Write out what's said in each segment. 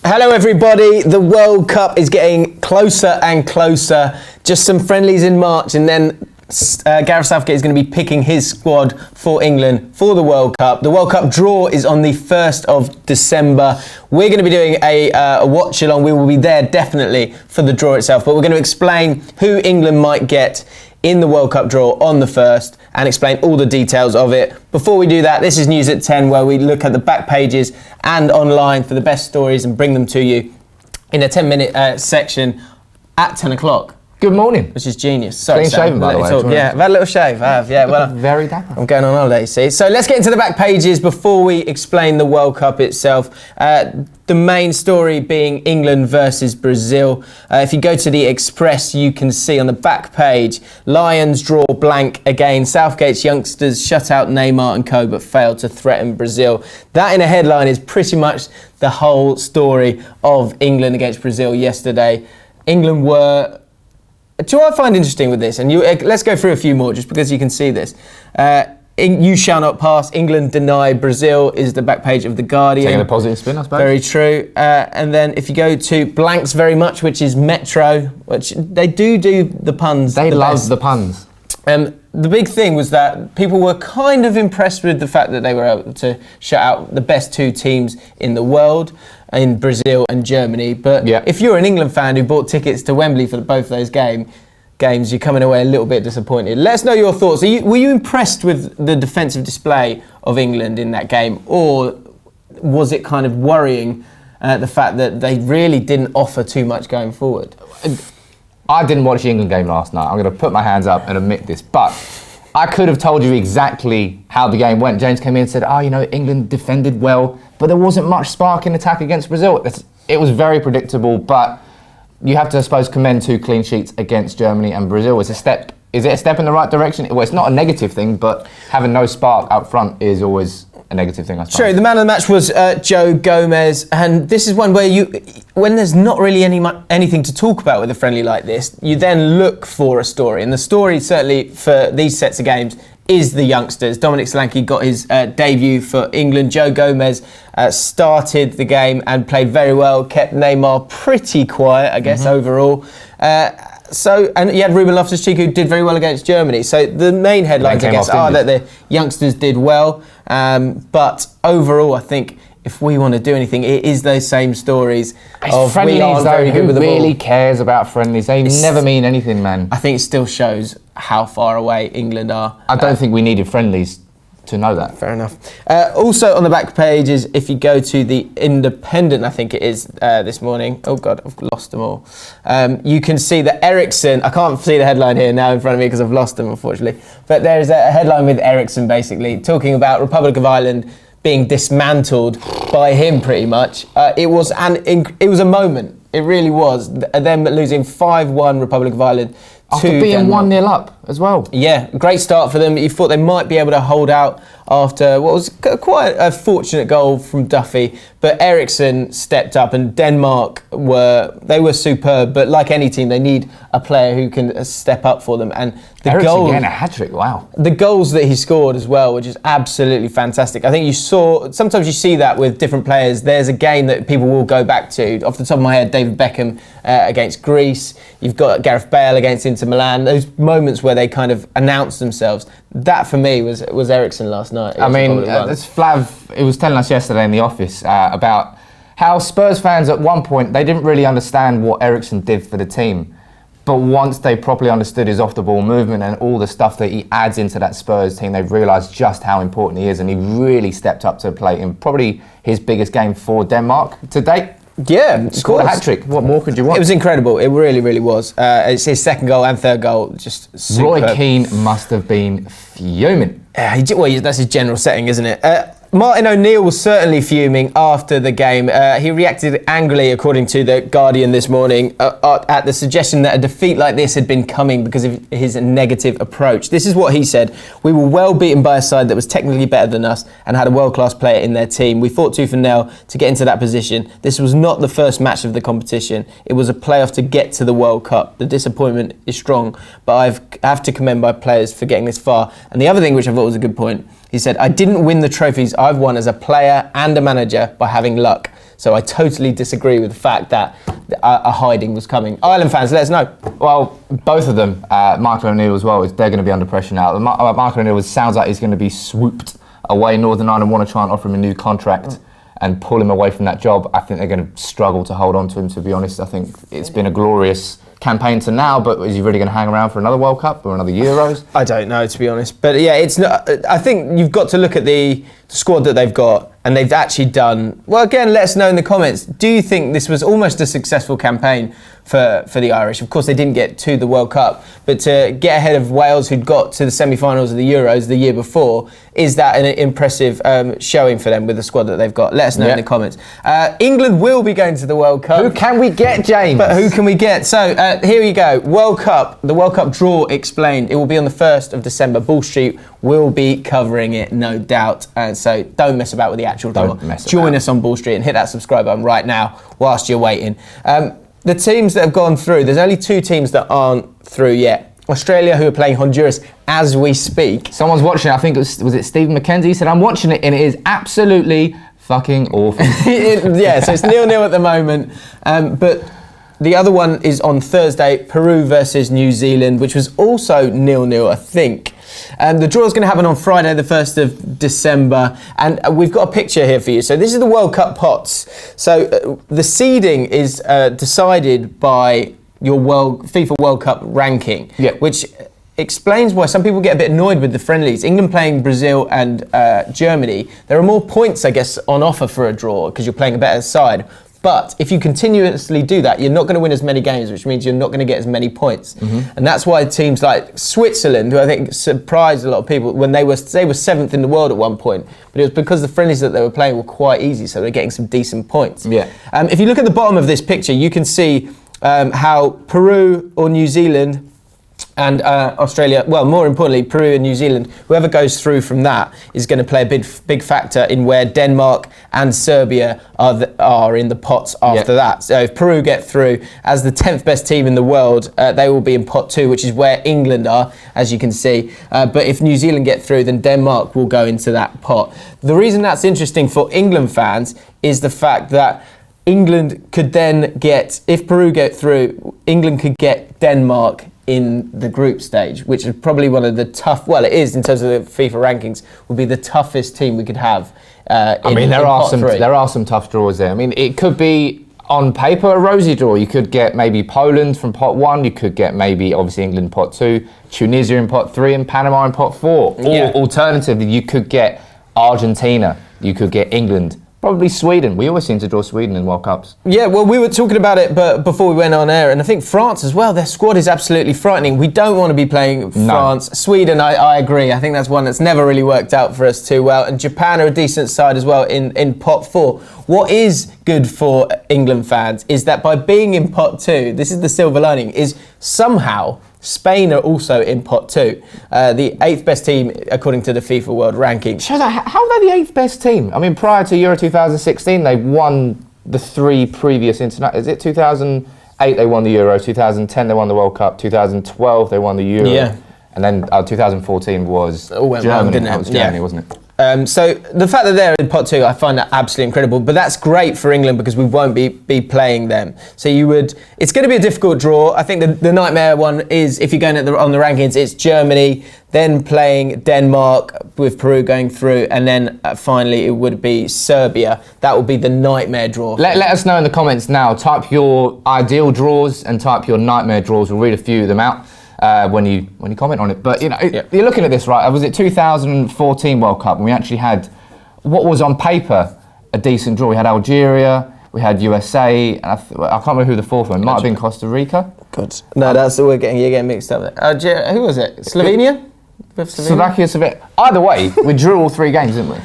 Hello everybody, the World Cup is getting closer and closer. Just some friendlies in March and then Gareth Southgate is going to be picking his squad for England for the World Cup. The World Cup draw is on the 1st of December. We're going to be doing a watch along. We will be there definitely for the draw itself, but we're going to explain who England might get in the World Cup draw on the 1st and explain all the details of it. Before we do that, this is News at 10, where we look at the back pages and online for the best stories and bring them to you in a 10-minute section at 10 o'clock. Good morning. Which is genius. So clean shaven, by the way. Yeah, I've had a little shave. I have, yeah. Well, very dapper. I'm going on holiday, see. So let's get into the back pages before we explain the World Cup itself. The main story being England versus Brazil. If you go to the Express, you can see on the back page, Lions draw blank again. Southgate's youngsters shut out Neymar and co, but failed to threaten Brazil. That in a headline is pretty much the whole story of England against Brazil yesterday. England were... Do you know what I find interesting with this? And let's go through a few more just because you can see this. You shall not pass. England deny Brazil is the back page of The Guardian. Taking a positive spin, I suppose. Very true. And then if you go to blanks very much, which is Metro, which they do the puns. They love the puns. The big thing was that people were kind of impressed with the fact that they were able to shut out the best two teams in the world, in Brazil and Germany. But if you're an England fan who bought tickets to Wembley for both those games, you're coming away a little bit disappointed. Let us know your thoughts. Were you impressed with the defensive display of England in that game, or was it kind of worrying the fact that they really didn't offer too much going forward? I didn't watch the England game last night. I'm going to put my hands up and admit this, but I could have told you exactly how the game went. James came in and said, England defended well, but there wasn't much spark in attack against Brazil. It was very predictable, but you have to, I suppose, commend 2 clean sheets against Germany and Brazil. Is it a step in the right direction? Well, it's not a negative thing, but having no spark up front is always a negative thing, I suppose. True. The man of the match was Joe Gomez, and this is one where when there's not really anything to talk about with a friendly like this, you then look for a story, and the story certainly for these sets of games is the youngsters. Dominic Solanke got his debut for England. Joe Gomez started the game and played very well, kept Neymar pretty quiet, I guess, overall. And you had Ruben Loftus-Cheek, who did very well against Germany. So the main headlines, I guess, are that the youngsters did well. But overall, I think if we want to do anything, it is those same stories of friendlies, we aren't very good with the ball. Who really cares about friendlies? They never mean anything, man. I think it still shows how far away England are. I don't think we needed friendlies to know that. Fair enough. Also on the back page is, if you go to the Independent, I think it is this morning. Oh God, I've lost them all. You can see that Eriksen, I can't see the headline here now in front of me because I've lost them, unfortunately. But there's a headline with Eriksen basically talking about Republic of Ireland being dismantled by him pretty much. It was a moment. It really was. Them losing 5-1 Republic of Ireland. After being 1-0 up as well. Yeah, great start for them. You thought they might be able to hold out after what was quite a fortunate goal from Duffy, but Eriksen stepped up, and Denmark were superb. But like any team, they need a player who can step up for them. And the Eriksen getting a hat-trick, wow. The goals that he scored as well were just absolutely fantastic. I think sometimes you see that with different players. There's a game that people will go back to. Off the top of my head, David Beckham against Greece. You've got Gareth Bale against Inter Milan. Those moments where they kind of announce themselves. That for me was Eriksen last night. I mean, Flav, it was telling us yesterday in the office about how Spurs fans at one point, they didn't really understand what Eriksen did for the team. But once they properly understood his off-the-ball movement and all the stuff that he adds into that Spurs team, they've realised just how important he is, and he really stepped up to the plate in probably his biggest game for Denmark to date. Yeah, scored a hat-trick. What more could you want? It was incredible. It really, really was. It's his second goal and third goal. Just superb. Roy Keane must have been fuming. Well, that's his general setting, isn't it? Martin O'Neill was certainly fuming after the game. He reacted angrily, according to The Guardian this morning, at the suggestion that a defeat like this had been coming because of his negative approach. This is what he said. "We were well beaten by a side that was technically better than us and had a world-class player in their team. We fought tooth and nail to get into that position. This was not the first match of the competition. It was a playoff to get to the World Cup. The disappointment is strong, but I have to commend my players for getting this far." And the other thing, which I thought was a good point, he said, "I didn't win the trophies I've won as a player and a manager by having luck. So I totally disagree with the fact that a hiding was coming. Ireland fans, let us know. Well, both of them, Michael O'Neill as well, they're going to be under pressure now. Michael O'Neill sounds like he's going to be swooped away. Northern Ireland want to try and offer him a new contract and pull him away from that job. I think they're going to struggle to hold on to him, to be honest. I think it's been a glorious campaign to now, but is he really going to hang around for another World Cup or another Euros? I don't know, to be honest. But yeah, it's not. I think you've got to look at the squad that they've got, and they've actually done well. Again, let us know in the comments. Do you think this was almost a successful campaign for the Irish? Of course, they didn't get to the World Cup, but to get ahead of Wales, who'd got to the semi-finals of the Euros the year before, is that an impressive showing for them with the squad that they've got? Let us know in the comments. England will be going to the World Cup. Who can we get, James? But who can we get? So here you go. World Cup. The World Cup draw explained. It will be on the 1st of December. Bull Street will be covering it, no doubt. So don't mess about with the actual draw. Join us on Bull Street and hit that subscribe button right now whilst you're waiting. The teams that have gone through, there's only 2 teams that aren't through yet. Australia, who are playing Honduras as we speak. Someone's watching it. I think was it Stephen McKenzie? He said, I'm watching it and it is absolutely fucking awful. Yeah, so it's 0-0 at the moment. But the other one is on Thursday, Peru versus New Zealand, which was also 0-0, I think. The draw is going to happen on Friday, the 1st of December, and we've got a picture here for you. So this is the World Cup pots. So the seeding is decided by your FIFA World Cup ranking, which explains why some people get a bit annoyed with the friendlies. England playing Brazil and Germany, there are more points, I guess, on offer for a draw because you're playing a better side. But if you continuously do that, you're not going to win as many games, which means you're not going to get as many points. And that's why teams like Switzerland, who I think surprised a lot of people when they were 7th in the world at one point, but it was because the friendlies that they were playing were quite easy, so they're getting some decent points. If you look at the bottom of this picture, you can see how Peru or New Zealand and Australia, well, more importantly, Peru and New Zealand, whoever goes through from that is going to play a big factor in where Denmark and Serbia are in the pots after that. So if Peru get through as the 10th best team in the world, they will be in pot 2, which is where England are, as you can see. But if New Zealand get through, then Denmark will go into that pot. The reason that's interesting for England fans is the fact that England could then get, if Peru get through, England could get Denmark in the group stage, which is probably one of the it is in terms of the FIFA rankings, would be the toughest team we could have. There are some tough draws there. I mean, it could be on paper a rosy draw. You could get maybe Poland from pot 1. You could get maybe obviously England in pot 2, Tunisia in pot 3, and Panama in pot 4. Or alternatively, you could get Argentina. You could get England. Probably Sweden. We always seem to draw Sweden in World Cups. Yeah, well, we were talking about it but before we went on air, and I think France as well, their squad is absolutely frightening. We don't want to be playing France. Sweden, I agree. I think that's one that's never really worked out for us too well. And Japan are a decent side as well in pot 4. What is good for England fans is that by being in pot 2, this is the silver lining, is somehow Spain are also in pot 2, the 8th best team according to the FIFA World Rankings. Show that, how are they the 8th best team? I mean, prior to Euro 2016, they won the 3 previous international. Is it 2008 they won the Euro, 2010 they won the World Cup, 2012 they won the Euro, and then 2014 was Germany. That was Germany, wasn't it? So the fact that they're in pot 2, I find that absolutely incredible. But that's great for England because we won't be playing them. So it's going to be a difficult draw. I think the nightmare one is if you're going on the rankings, it's Germany, then playing Denmark with Peru going through, and then finally it would be Serbia. That would be the nightmare draw. Let us know in the comments now. Type your ideal draws and type your nightmare draws. We'll read a few of them out. When you comment on it, but you're looking at this, right? Was it 2014 World Cup, and we actually had what was on paper a decent draw. We had Algeria, we had USA, and I can't remember who the fourth one. It might have been Costa Rica. God, no, that's you're getting mixed up there. Algeria, who was it? Slovenia? Slovakia, Slovenia. Either way, we drew all 3 games, didn't we?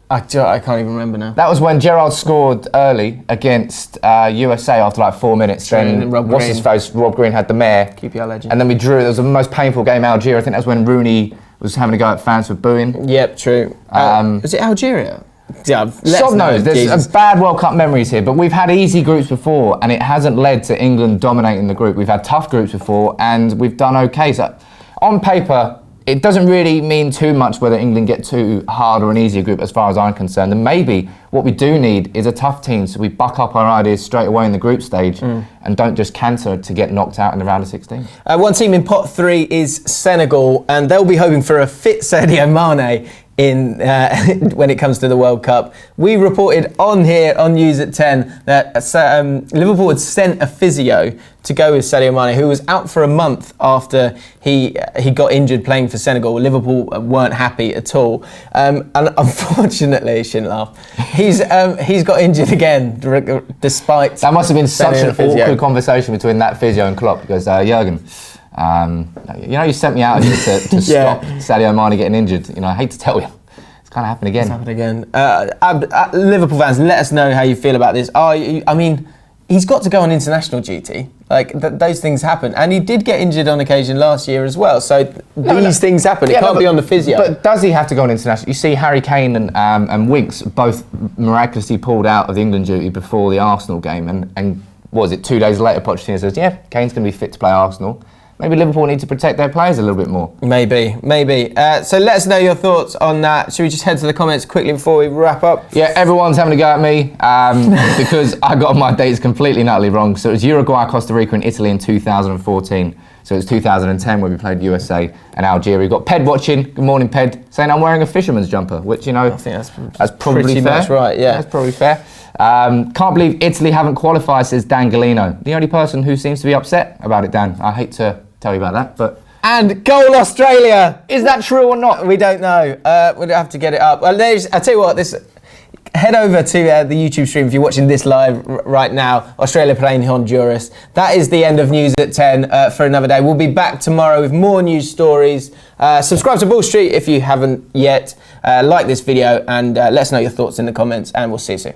I can't even remember now. That was when Gerrard scored early against USA after like 4 minutes. Then what's his face? Rob Green had the mare. QPR legend. And then we drew. It was the most painful game. Algeria. I think that was when Rooney was having to go at fans for booing. Yep, true. Was it Algeria? Yeah, Sod knows. There's a bad World Cup memories here, but we've had easy groups before, and it hasn't led to England dominating the group. We've had tough groups before, and we've done okay. So on paper, it doesn't really mean too much whether England get too hard or an easier group as far as I'm concerned. And maybe what we do need is a tough team, so we buck up our ideas straight away in the group stage and don't just canter to get knocked out in the round of 16. One team in pot 3 is Senegal, and they'll be hoping for a fit Sadio Mane in when it comes to the World Cup. We reported on here on News at 10 that Liverpool had sent a physio to go with Sadio Mane, who was out for a month after he got injured playing for Senegal. Liverpool weren't happy at all, and unfortunately, shouldn't laugh, he's got injured again despite. That must have been such an physio. awkward conversation between that physio and Klopp, because Jurgen, you know, you sent me out here to stop Sadio Mane getting injured. You know, I hate to tell you, it's kind of happened again. It's happened again. Liverpool fans, let us know how you feel about this. I mean, he's got to go on international duty. Like, those things happen. And he did get injured on occasion last year as well. So these things happen. It can't be on the physio. But does he have to go on international? You see Harry Kane and Winks both miraculously pulled out of the England duty before the Arsenal game. And what was it, 2 days later, Pochettino says, yeah, Kane's going to be fit to play Arsenal. Maybe Liverpool need to protect their players a little bit more. Maybe. So let us know your thoughts on that. Should we just head to the comments quickly before we wrap up? Yeah, everyone's having a go at me because I got my dates completely and utterly wrong. So it was Uruguay, Costa Rica and Italy in 2014. So it's 2010 where we played USA and Algeria. We've got Ped watching. Good morning, Ped. Saying I'm wearing a fisherman's jumper, which, you know, I think that's probably pretty fair. much right, yeah. That's probably fair. Can't believe Italy haven't qualified, says Dan Galino. The only person who seems to be upset about it, Dan. I hate to tell you about that, but... And goal Australia! Is that true or not? We don't know. We'll have to get it up. Well, I'll tell you what, head over to the YouTube stream if you're watching this live right now. Australia playing Honduras. That is the end of News at 10 for another day. We'll be back tomorrow with more news stories. Subscribe to Ball Street if you haven't yet. Like this video and let us know your thoughts in the comments, and we'll see you soon.